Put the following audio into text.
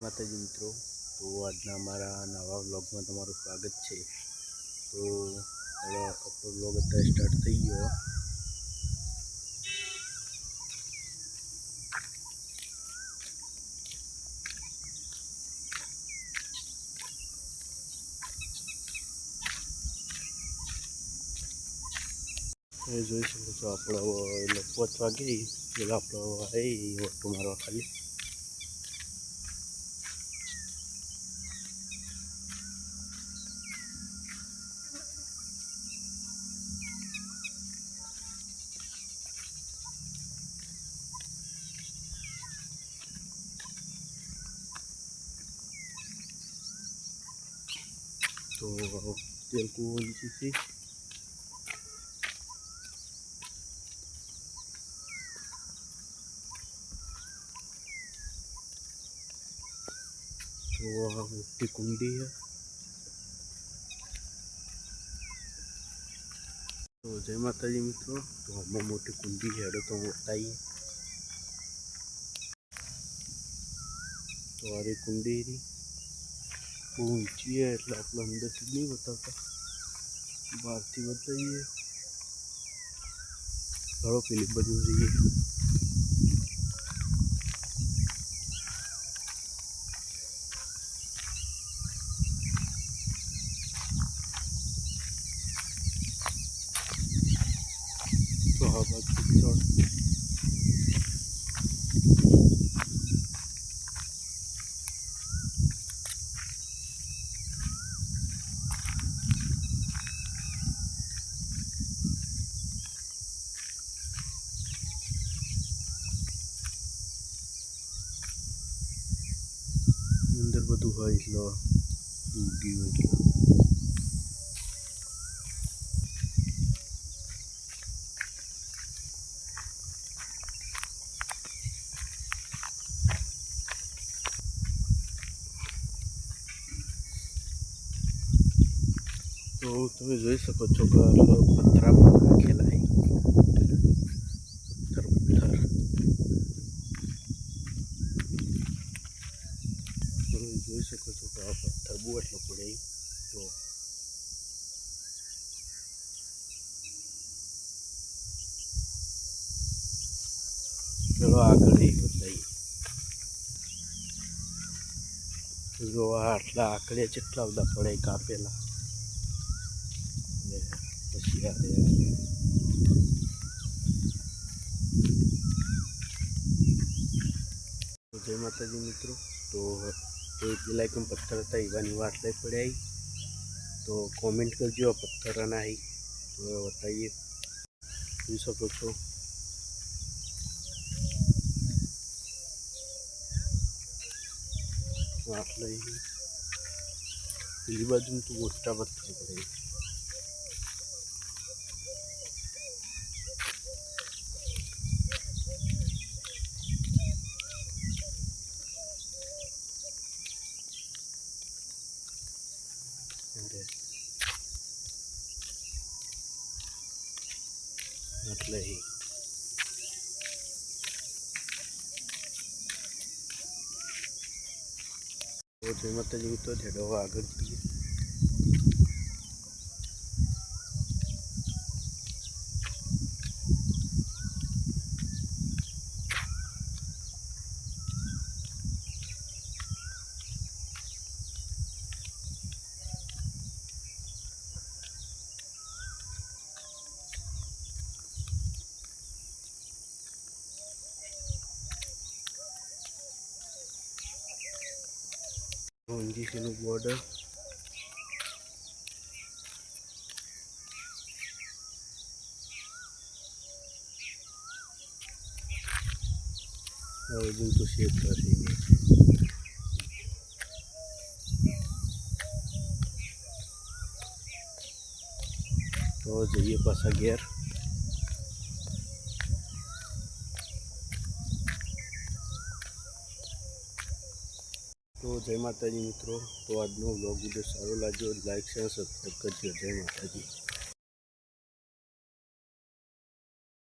માતાજી મિત્રો, તો આજના અમારા નવા વ્લોગમાં તમારું સ્વાગત છે। તો આપણો વ્લોગ અત્યારે સ્ટાર્ટ થઈ ગયો। એ જોઈ શકો છો આપણો એટલે 5 વાગે એટલે આપણો ઓટો મારવા ખાલી। તો તેલ કુંવર છે तो मोटी कुंडी है। तो जय माता जी मित्रों, तो हम मोटी कुंडी है तो बताइए। तो अरे कुंडी ऊंची है એટલે આપણે અંદરથી નહીં બતાવતા, બહારથી બતાવીએ। ઘણો પેલી બાજુ જઈએ। તો આ બાજુ અંદર બધું હોય એટલે ડૂબી હોય એટલે तो તમે જોઈ શકો છો કે પથ્થરમાં નાખેલા છે। પથ્થર તમે જોઈ શકો છો કે આ પથ્થર બહુ એટલો પડે। તો ચલો આગળ બતાવીએ। જો આટલા આકડે કેટલા બધા પડે કાપેલા। પછી તો જય માતાજી મિત્રો, તો પેલા કેમ પથ્થર હતા એવાની વાત લઈ પડ્યા। તો કોમેન્ટ કરજો આ પથ્થર ના આવી તો બતાવીએ। જોઈ શકો છો આટલે પેલી બાજુ તો મોટા પથ્થર પડે। એટલે તો જય માતાજી મિત્રો, હેડો આગળ જઈએ। નું બોર્ડર હજુ તો શેપ કરી તો જઈએ પાછા ઘેર। तो जय माता जी मित्रों, तो आज नो व्लॉग वीडियो सारो लाग्यो लाइक शेयर सब्सक्राइब करजो। जय माता जी।